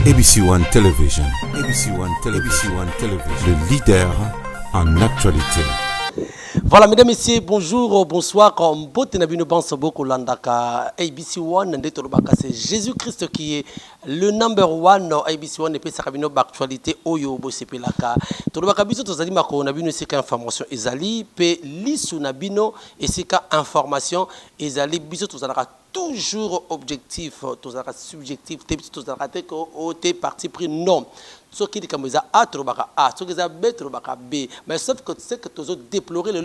ABC One Television. ABC One Television. ABC One Television. Le leader en actualité. Voilà, mesdames, messieurs, bonjour, bonsoir. ABC One, c'est Jésus-Christ qui est le number one. ABC One, et puis ça a une actualité. Oyo, Bosepelaka. Tolobaka biso, tozali mako, on a vu une information. Ezali, pe lisu nabino, et c'est information. Ezali, biso, tozalaka toujours objectif, tozalaka subjectif, tozalaka te ko te parti pris non. Ce qui dit comme ça A, trobaka A, ce qui dit B, trobaka B. Mais sauf que c'est que tu as déploré le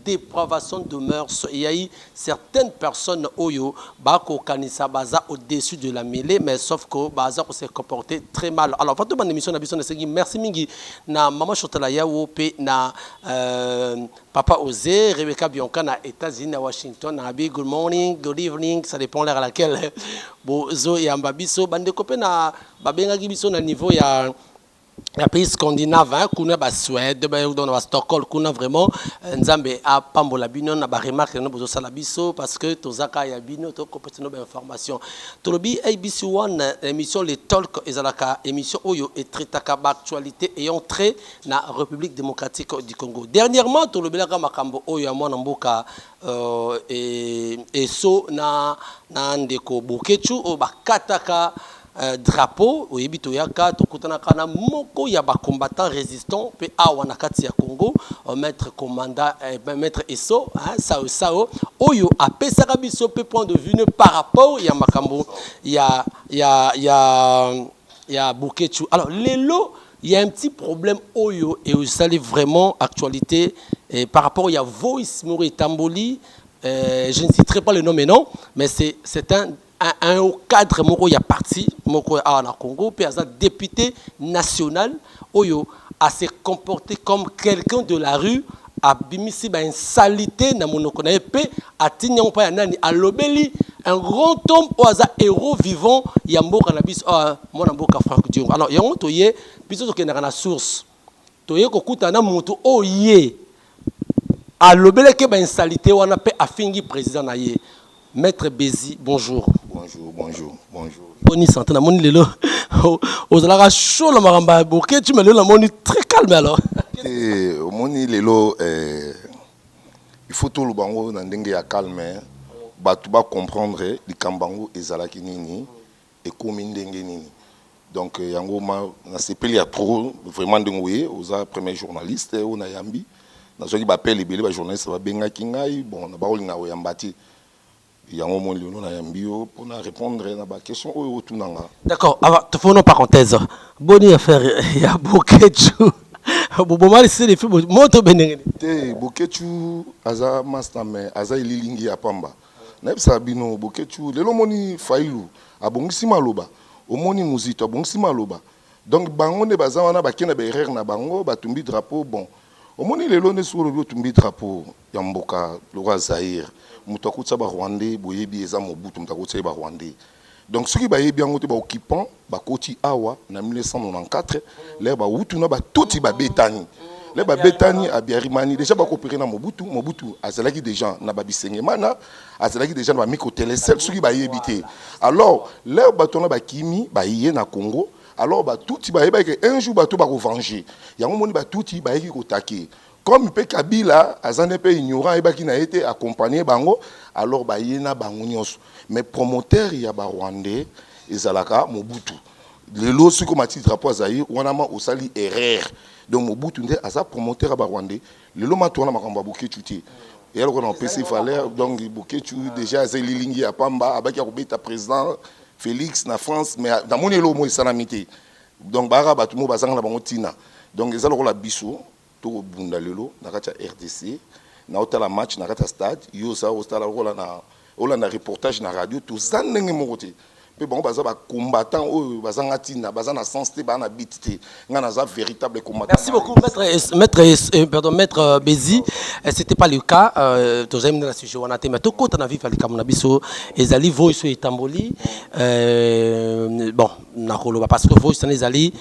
dépravation de mœurs. Il y a eu certaines personnes oyo bako kanisa baza au-dessus de la mêlée, mais sauf que baza s'est comporté très mal. Alors, pour toute mon émission, merci mingi na maman Chotala Yawo pe na Papa Osé, Rebecca Bianca na États-Unis, à Washington, na Abi, good morning, good evening, ça dépend l'heure à laquelle bozo et ambabiso bande kopé na babenga gibiso na niveau ya pays scandinave, kuna ba Suède, ba Stockholm, kuna vraiment nzambe a pambola bino na ba remarque no bozo sala biso parce que tozaka ya bino to compétino ba information. Tolobi ABC One émission les talk ezalaka émission oyo et traitaka ba actualité ayant trait na République démocratique du Congo. Dernièrement tolobelaka makambo oyo ya mwana mboka et so na ndeko Bokechu o bakataka drapeau oyebito yaka tokutana kana moko ya ba combattant résistant pe awa na kati ya Congo maître commandant maître Eso sao oyo apesaka biso pe point de vue par rapport ya makambo ya Bokechu. Alors lelo il y a un petit problème oyo et vous savez vraiment actualité par rapport à Voice Mori Tamboli, je ne citerai pas le nom mais non, mais c'est un cadre moko ya parti moko na Congo puis un député national oyo a se comporté comme quelqu'un de la rue a bimisi ba insalité na monoko na epé atinyango pa ya nani alobeli un grand homme au hasard héros vivant ya mboka na biso mona mboka Franck Diongo. Alors yango toye biso tokendaka na source toye kokuta na mutu oye alobeli ke ba insalité wana pe afingi président na ye. Maître Bézi, bonjour. Bonjour. Boni santé, na moni lelo. Ozalaka chaud la maramba boké, tu me le la moni très calme alors. Moni lelo il faut tout le bango na ndenge ya calme. Ba tu ba comprendre li kambango ezalaki nini et comme ndenge nini. Donc yango na sepeli ya trop vraiment ndengoué oza premier journaliste on a yambi. Na soki ba appel ebele ba journaliste ba benga kingai bon na ba olinga o yambati. Pour répondre à la question. D'accord, alors tu fais une parenthèse. Bonne affaire, il y a Bokechu. Bobomali c'est les films moto benengene. Bokechu aza master mais aza ililingi ya pamba. Na bisa bino Bokechu lelo moni failu abongisi maloba. Omoni muzito abongisi maloba. Donc bango ne baza wana bakena ba erreur na bango batumbi drapeau bon. Omoni lelo ne suro bi tumbi drapeau ya mboka le roi Zaïre. Mutakutsa ba Rwandais boyebi eza Mobutu mutakutsa ba Rwandais. Donc ceux qui ba yebi yango te ba occupant ba koti awa na 1994 les ba Hutu na ba toti ba betani. Les ba betani a Biarimani déjà ba coopérer na Mobutu azalaki déjà na ba Bisengemana azalaki déjà na ba miko télécel ceux qui ba yebi te. Alors les ba tona ba kimi ba yé na Congo alors ba toti ba yeba que un jour ba to ba ko venger. Yango moni ba toti ba yeki ko taquer. Comme pe Kabila azane pe ignorant et qui n'a été accompagné bango alors ba yena bango nyonso mais promoteur ya ba Rwandais ezalaka Mobutu lelo siko mati drapeau Zaïre wana ma osali erreur donc Mobutu nde asa promoteur ba Rwandais lelo matona makambo Bokechu ti et alors on PC fallait donc Bokechu déjà azali lingi ya pamba abaki ya kobeta président Félix na France mais dans mon elo mo sanamité donc bara batu mo bazanga na bango tina donc ezalo la biso to bunda lelo na kati ya RDC na otala match na kati ya stade yo sa ostala rola na reportage na radio to zanenge mokote pe bon baza ba combattant o bazanga tina bazana sens te bana bitite ngana za véritable combattant. Merci beaucoup maître Bézi. C'était pas le cas to j'aime na sujet wana te mais to kota na vivre likam na biso ezali Voice Etamboli bon na koloba parce que Voice ezali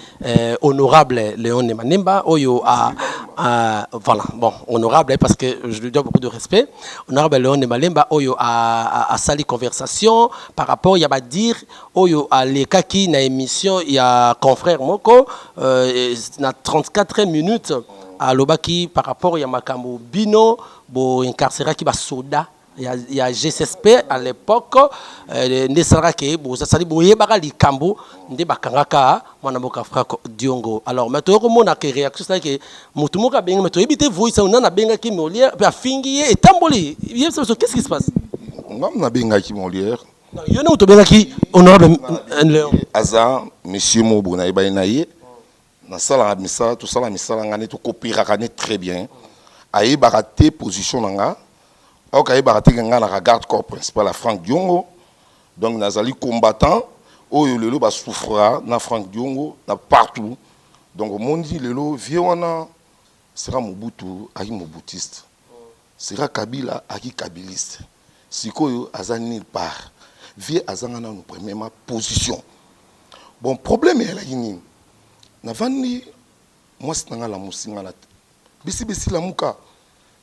honorable Léon Manemba oyo a Voilà, bon, honorable, parce que je lui dois beaucoup de respect. Honorable Léon Malemba, Oyo a sali conversation par rapport, il y a dire, Oyo a les kaki na émission, il y a confrère Moko, na 34 minutes, à l'obaki par rapport, il y a Makambo Bino, bo incarcéra qui va soda. Il y a GCSP à l'époque, ça sali boye baka likambo nde bakangaka mwana boka frako Diongo. Alors maintenant comment on a réaction c'est que mutu moka benga maintenant ebite voice on a benga ki Molière puis afingi et tamboli. Qu'est-ce qui se passe? On a benga ki Molière. Yo na to benga ki honorable Léon. Aza monsieur Mobo na ibaina ye. Na sala misala tout sala misala ngane to kopira kane très bien. Aye baraté position nanga. Ok, il y a un garde corps principal à Franck Diongo. Donc, nous sommes combattants. Oh, le lot souffrira na Franck Diongo, na partout. Donc, au monde dit, le lot, vieux, sera Mobutu, aïe Mobutiste. Sera Kabila, aïe Kabiliste. Si quoi, azan nulle part. Vieux, azan na nous premièrement position. Bon, problème est là, il y moi, c'est la moussina. Bisi la mouka.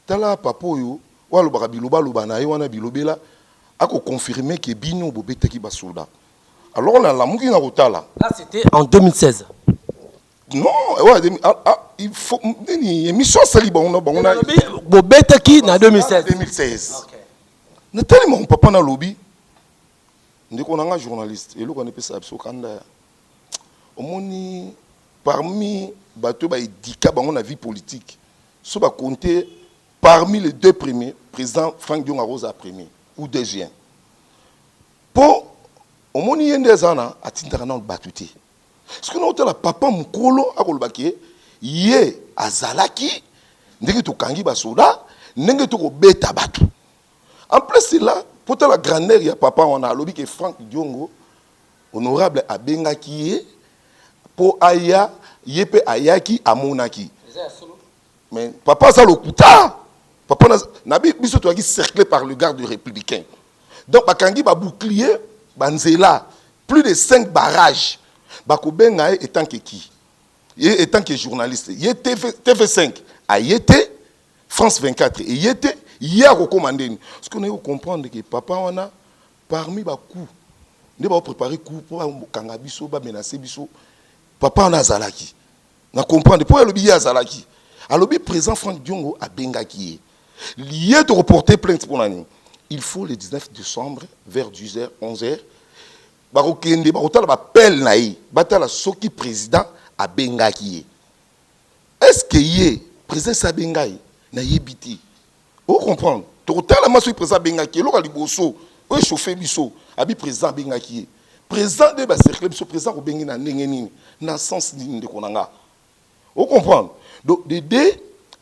Tala papoyo. Walo baka biloba loba na wana bilobela ako confirmer que bino bobetaki ba soldat. Alors on a la muki na rotala. Là c'était en 2016. Non, ouais, il faut ni émission sali on a bobetaki na 2016. 2016. OK. Na tellement papa na lobby. Ndeko na nga journaliste et loko na pesa abso kanda. Omoni parmi bato ba edika bango na vie politique. So ba compter parmi les deux premiers, président Franck Diongo Rosa premier ou deuxième. Pour au moins y a des années à Tintarana batuté. Ce que nous avons papa mukolo à Kolbaki yé azalaki n'engue to kangi basoda n'engue to beta batu. En plus c'est là pour la grandeur il y a papa on a lobby que Franck Diongo honorable abengaki pour aya yepe ayaki amonaki. Mais papa ça le kuta. Papa nabi biso to cerclé par le garde républicain. Donc bakangi ba bouclier banzela plus de 5 barrages. Bakobenga étant que qui? Étant que journaliste. Il était TV5 a été France 24 et il était hier recommandé. Ce qu'on a comprendre que papa on a parmi ba coup. Ne ba préparer coup pour kanga biso ba menacer biso. Papa on a zalaki. Na comprendre pour le billet zalaki. Alors le président Franck Diongo a bengaki. Lié de reporter plainte pour l'année. Il faut le 19 décembre, vers 10h, 11h, Barokende, Barotal appelle Naï, Batala Soki président à Bengaki. Est-ce que yé, président Sabengaï, Naï Biti? Vous comprenez? Total la masse président Bengaki, l'on a liboso, on est chauffé biso, abi président Bengaki. Président de Bacercle, biso président au Bengi na Nengenini, na sens de Konanga. Vous comprenez? Donc, des deux,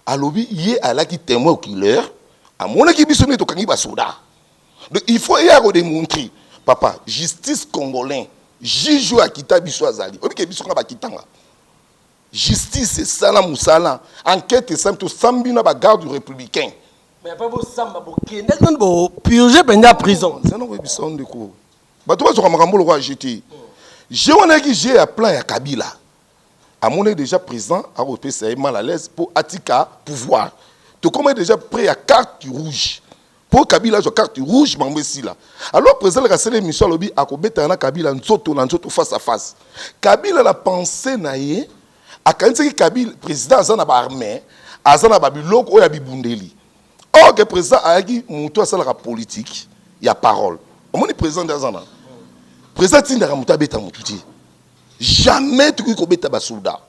à lobby, yé à la qui témoin au killer, à mon équipe, biso n'est au Kangi Basoda. Donc, il faut y avoir démontrer. Papa, justice congolais, Jijou Akita Biso Azali. On dit que Biso Kaba Kitanga. Justice, c'est Salam Moussala. Enquête, c'est simple, Sambina garde du républicain. Mais pas vous Samba, vous Kenek, vous purgez pendant la prison. C'est non, oui, Bisson de quoi. Bah, toi, tu vas me rendre le roi jeté. J'ai un plan à Kabila. À mon déjà présent, à Europé, c'est mal à l'aise pour Atika pouvoir. Tu comment déjà prêt à carte rouge. Pour Kabila, je carte rouge, je là. Alors, le président de la mission lobby a combattu Kabila en face à face. Kabila a pensé naïe, a quand Kabila, président Azana armée, Azana Babilok, ou Yabibundeli. Or, le président a dit, moutou à la politique, il y a parole. Au moins, le président d'Azana. Le président Tindara Moutabeta Moutouti. Jamais tu peux combattre les soldats.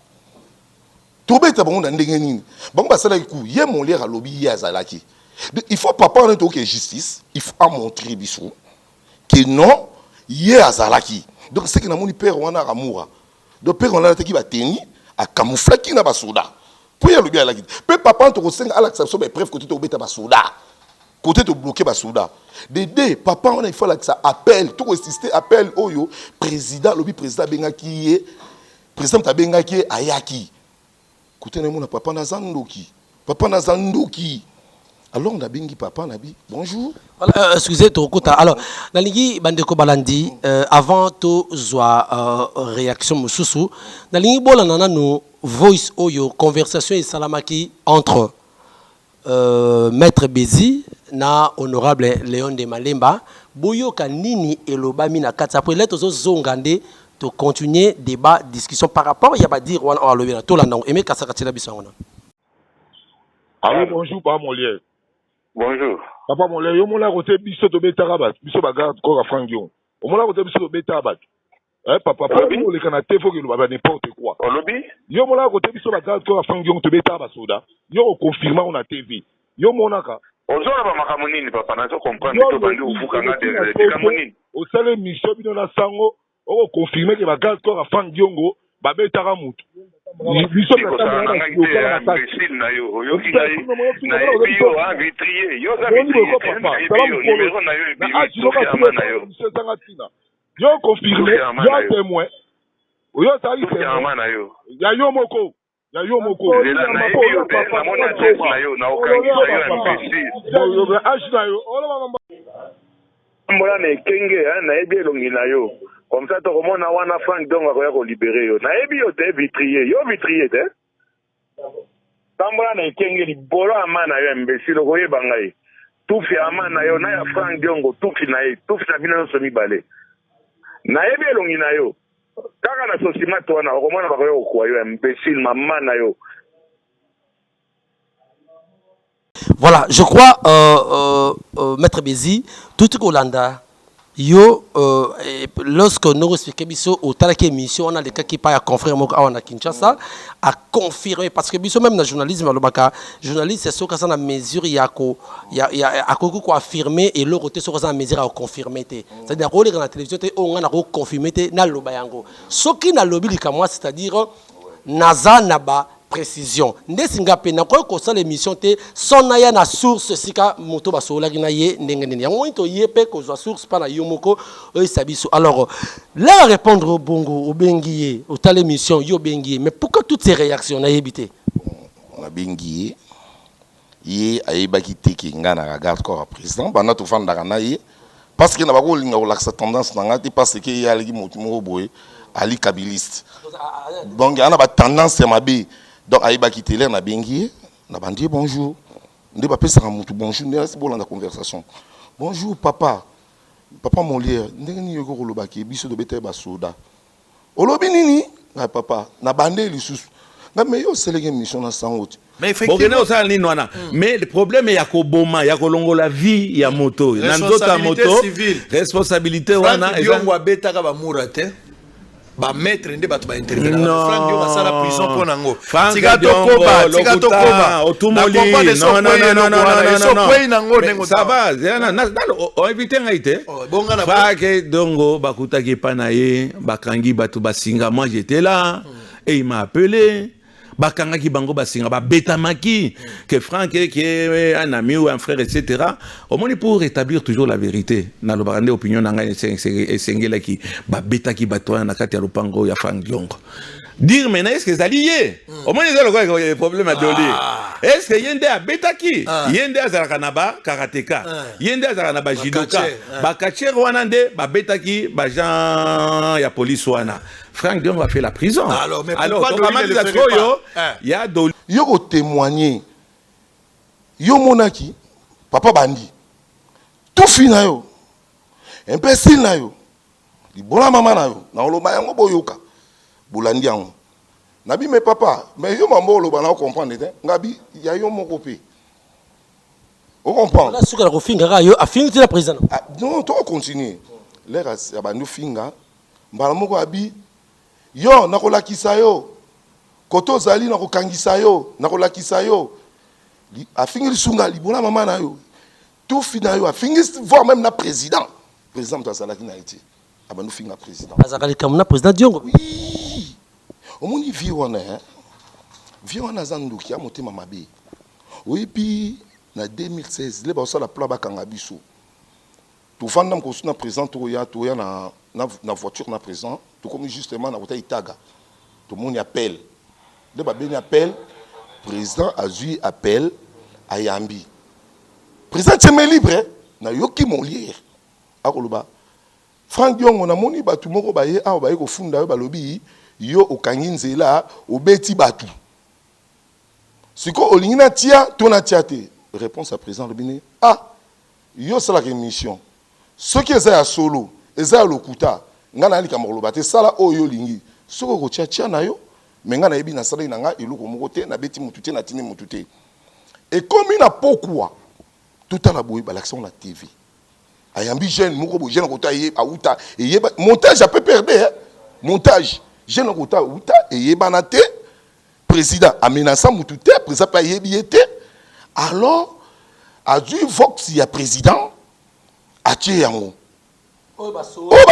Tu peux combattre les soldats. Bon, bah, c'est là que il y a mon lien à lobby, il y a Zalaki. Il faut pas parler de justice, il faut montrer que non, il y a Azalaki. Donc c'est que nous avons père on a amour. Donc père on a qui va tenir à camoufler qui n'a pas soda. Pour y aller bien là. Peu papa on te conseille à l'acceptation mais bref côté to beta ba soda. Côté to bloquer ba soda. Dédé papa on a il faut là que ça appelle tout résister appel oyo président lobby président bengaki est président tabengaki ayaki. Côté na mon papa na zandoki. Papa na zandoki. alors on a bengi papa nabi bonjour. Voilà, excusez Tokota. Alors, Nalingi Bandeko Balandi, avant tout zoa réaction mususu, Nalingi bola nana no voice oyo conversation et salamaki entre Maître Bézi na honorable Léon de Malemba, boyo kanini elobami na kati après lettre zo zongande to continuer débat discussion par rapport il y a pas dire on a levé na to la non aimer kasakatila bisangona. Allô, bonjour, Papa Molière. Bonjour. Papa Molière, yo mona côté biso to beta rabat, biso bagarde ko Frank Dion. O mona côté biso to beta rabat. Papa, pour nous les canate faut que nous n'importe quoi. Au lobby? Yo mona côté biso bagarde ko Frank Dion to beta basoda. Yo confirmer on a TV. Yo mona ka. Ozola ba makamunini papa, na zo comprendre to bandi ufukanga de kamunini. Au sale mission bino na sango, o confirmer que bagarde ko Frank Diongo ba beta ramutu. Biso na imbécile na yo, yo kinayi na yo a vitrier, yo za vitrier, numéro na yo, yo confirmé, yo témoin, yo sali témoin na yo, ya yo moko, na yo na mona test na yo, na okangi yo imbécile, age na yo, mbola na kenge na ebi elongi na yo. Comme ça, tu remontes à Wana Frank donc à quoi libérer. Na ebi yo te vitrier, yo vitrier te. Tambola na kenge li bolo amana yo imbécile ko yebanga yi. Tufi amana yo na ya Frank Diongo tufi na yi, tufi na bina so mibale. Na ebi elongi na yo. Kaka na sosima to na ko mona ba ko kwa yo imbécile mama na yo. Voilà, je crois Maître Bézi, tout Olanda yo lorsque nous expliquons biso au talaki émission on a des cas qui pas à confirmer à Kinshasa à confirmer parce que biso même dans journalisme le baka journaliste c'est ce que ça na mesure il y a à quoi affirmer et l'autre côté ce que ça mesure à confirmer c'est-à-dire rôle dans la télévision on a confirmer na loba yango ce qui na lobby comme moi c'est-à-dire naza naba précision ndesinga pena ko ça l'émission te sonaya na source sika moto basola kina ye ndenge nini yango to yepe ko zo source pa na yomoko e sabiso alors là répondre au bongo au bengié au telle émission yo bengié mais pourquoi toutes ces réactions na yebité on a bengié ye ayeba kiteki ngana regarde ko président bana to fanda na ye parce que na ba ko linga ko laksa tendance na ngati parce que ya ligi moto mo boye ali kabiliste donc ana ba tendance mabe. Donc, Aïba qui télé, na bengi, na bandi bonjour. Ndé ba pesa mutu bonjour, ndé c'est bon la conversation. Bonjour papa. Papa Molière, ndé ni yoko kolobaki biso do bete ba soda. Olobi nini? Ah papa, na bandi lisusu. Na mais yo selege mission na sans haute. Mais effectivement, ça ni noana. Mais le problème est yako boma, yako longo la vie ya moto. Nandota moto, responsabilité wana et on va beta ka ba murate. Ba maître ndé bato ba intervenir Frank Dion va la prison pour nango tigato koba otumoli non ça va on évite ngaite Frank dongo bakutaki panaye bakangi bato basinga moi j'étais là et il m'a appelé bakanga ki bango basinga ba betamaki que Frank qui est un ami ou un frère etc. au moins pour rétablir toujours la vérité na lo barande opinion nanga esengela ki ba betaki batwa na kati ya lupango ya Frank Diongo dire maintenant est-ce que ça lié au moins les problème à doli est-ce que yende a betaki yende azala kanaba karateka yende azala na ba judoka ba kacher wana nde ba betaki ba gens ya police wana Frank Dion va faire la prison. Alors, mais il y a Doli. Yo témoigner. Yo monaki, papa bandi. Tout fina yo. Imbécile na yo. Di bola mama na yo. Na oloba yango boyoka. Bolandi yango. Nabi mais papa, mais yo mambo oloba na comprendre te. Ngabi ya yo moko pe. On comprend. Là ce que la refinga yo a fini la prison. Non, toi continuer. L'air ya bandu finga. Mbala moko abi yo nakolakisa yo koto zali nakokangisa yo nakolakisa yo afingi sunga libola mama na yo tout fina yo afingi voir même na président to azalaki na été abanu finga président azakali comme na président Diongo oui omoni vie wana zanduki ya motema mabe oui puis na 2016 le ba sala plan bakanga biso to fanda ko suna président to ya na voiture na présent tout comme justement na côté Itaga tout le monde appelle de ba ben appel président a eu appel à Yambi président Tchemé libre na yoki Molière akoloba Franck Diongo na moni batu moko baye a baye ko funda yo balobi yo okangi nzela obeti batu siko olingina tia tona tia te réponse à président Lobine yo sala ke mission ce qui est ya solo eza lokuta ngana ali kamoloba te sala oyo lingi soko ko tia na yo mais ngana yebi na sala inanga eloko moko te na beti mutu te na tini mutu te et comme na pourquoi tout à la boue l'action la TV ayambi jeune moko bo jeune kota ye auta et montage a peu perdre montage jeune kota auta et yebana te président amenaça mutu te président pa yebi était alors a dû vox ya président a tie yango o ba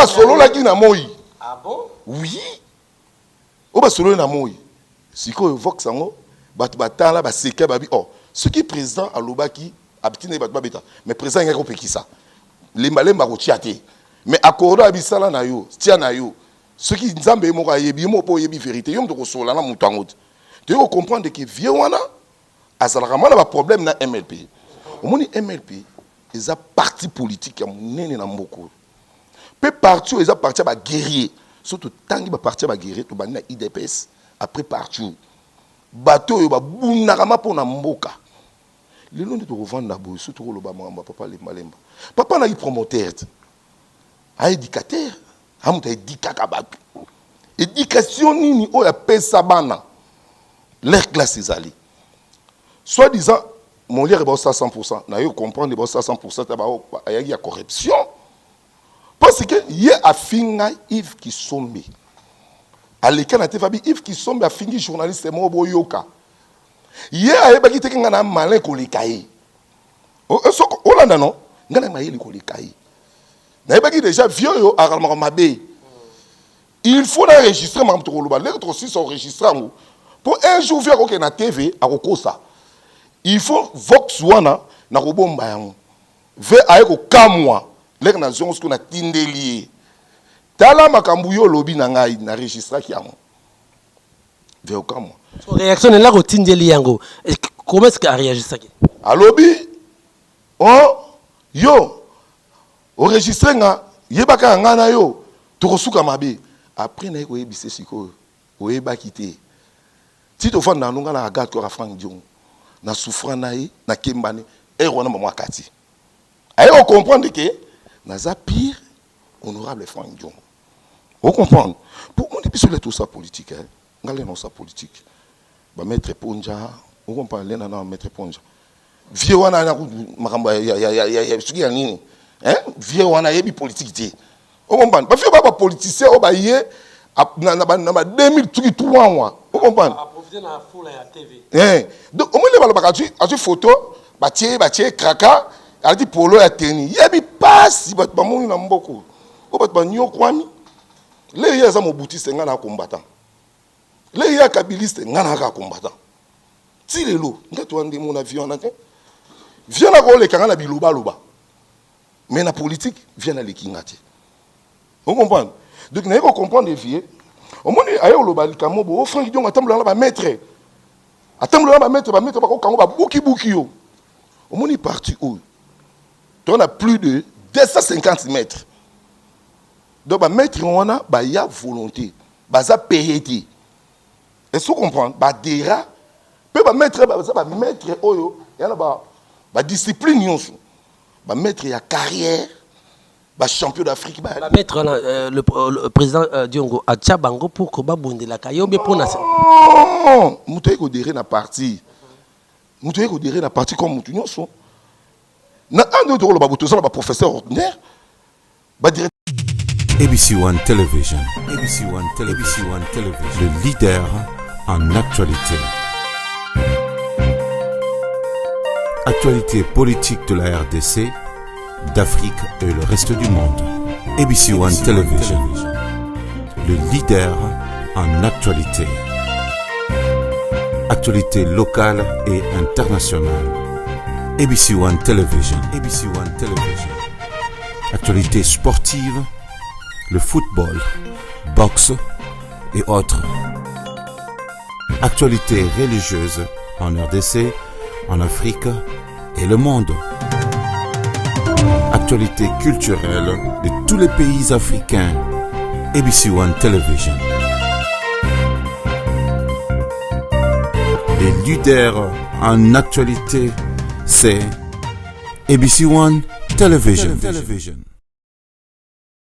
solo la ki na moi ah bon oui o ba solo na moi siko vox yango batu batala ba seke babi ce qui président alobaki abitine batu babeta mais président ngako pekisa lemba ko tiate mais accordo abisala na yo tia na yo ce qui nzambe moko ayebi mo po yebi vérité yom to ko sola na mutu ango te ko comprendre que vieux wana azalaka mana ba problème na MLP omoni MLP eza parti politique ya munene na mboko pe parti eza parti ba guerrier surtout tangi ba parti ba guerrier to bani na IDPS après parti bato yo ba bunaka mapona mboka lelo nde to revendre boye surtout ko loba mamba papa lemba papa na yi promoteur a éducateur amuta édikaka bato éducation nini o ya pesa bana leur classe ezali soit disant mon lire ba 100% na yo comprendre ba 100% ta ba ayaki ya corruption parce que ye afinga Yves Kisombe aleka na tefabi Yves Kisombe afingi journaliste mo boyoka ye ayebaki te nga na malin koleka ye soko olanda non nga na mayeli koleka ye na yebaki déjà vieux yo akalmaka mabe il faut enregistrer mam to koloba les autres aussi sont enregistrés pour un jour vieux ko na TV akokosa il faut vox wana na kobomba yango ve ayeko kamwa lek na zongo sko na tindeli tala makambu yo lobi na ngai na registra ki yango ve okamwa réaction est là au tindeli yango comment est-ce qu'il a réagi ça alobi yo au registre nga yebaka nga na yo tokosuka mabe après na ko yebise siko o yebaki te ti to fanda nunga na agat ko Franck Diongo na souffrant nae na kembane et wana mama kati ayo comprendre que naza pire honorable Franck Diongo vous comprendre pour on dit sur tout ça politique ngale non ça politique ba maître Ponja vous comprendre lena na maître Ponja vieux wana na makamba ya suki ya nini vieux wana yebi politique te vous comprendre ba vieux ba politicien o ba ye na 2000 tuki 3 mois vous comprendre na foule ya TV donc au moins les balobaka tu photo batie kraka alati polo ya teni yebi passe bat ba moni na mboko o bat ba nyo kwami le ya za mobutiste ngana combattant le ya kabiliste ngana ka combattant ti lelo ngato ande mon avion na te vient na ko le kanga na biloba loba mais na politique vient na le kingati on comprend donc na ko comprendre vieux au moins ayo loba likamo bo Franck Diongo atambola ba maître atambola ba maître ba ko kango ba buki yo au moins parti où on a plus de 250 mètres donc ba maître on a ba ya volonté ba za payé est-ce que vous comprenez ba dera peut ba maître oyo yana ba discipline nyonso ba maître ya carrière ba champion d'Afrique ba mettre le président Diongo a Tchabango pour que ba bondela kayombe pour na muto ko dere na parti comme mutu nyonso na ando to lo ba buto so ba professeur ordinaire ba directeur ABC One Television. ABC One Television. Le leader en actualité. Actualité politique de la RDC, d'Afrique et le reste du monde. ABC One Television. Le leader en actualité. Actualité locale et internationale. ABC One Television. ABC One Television. Actualité sportive, le football, boxe et autres. Actualité religieuse en RDC, en Afrique et le monde. actualité culturelle de tous les pays africains. ABC One Television. Les leaders en actualité, c'est ABC One Television.